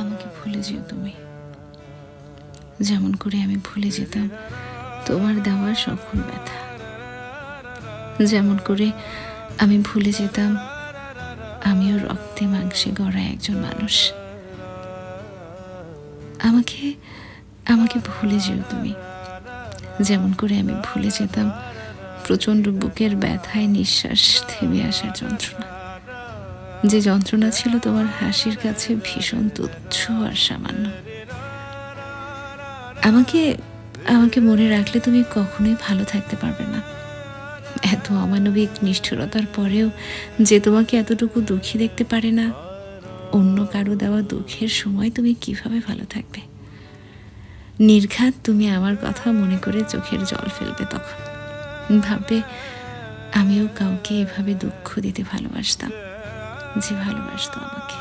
আমাকে ভুলে যেও তুমি, যেমন করে আমি ভুলে যেতাম তোমার দেওয়া সকল ব্যথা, যেমন করে আমি ভুলে যেতাম আমিও রক্তে মাংসে গড়া একজন মানুষ। আমাকে আমাকে ভুলে যেও তুমি, যেমন করে আমি ভুলে যেতাম প্রচণ্ড বুকের ব্যথায় নিঃশ্বাস থেমে আসার যন্ত্রণা, যে যন্ত্রণা ছিল তোমার হাসির কাছে ভীষণ তুচ্ছ আর সামান্য। আমাকে আমাকে মনে রাখলে তুমি কখনোই ভালো থাকতে পারবে না। এত অমানবিক নিষ্ঠুরতার পরেও যে তোমাকে এতটুকু দুঃখী দেখতে পারে না, অন্য কারো দেওয়া দুঃখের সময় তুমি কিভাবে ভালো থাকবে? নির্ঘাত তুমি আমার কথা মনে করে চোখের জল ফেলবে, তখন ভাববে আমিও কাউকে এভাবে দুঃখ দিতে ভালোবাসতাম, যে ভালোবাসতো আমাকে।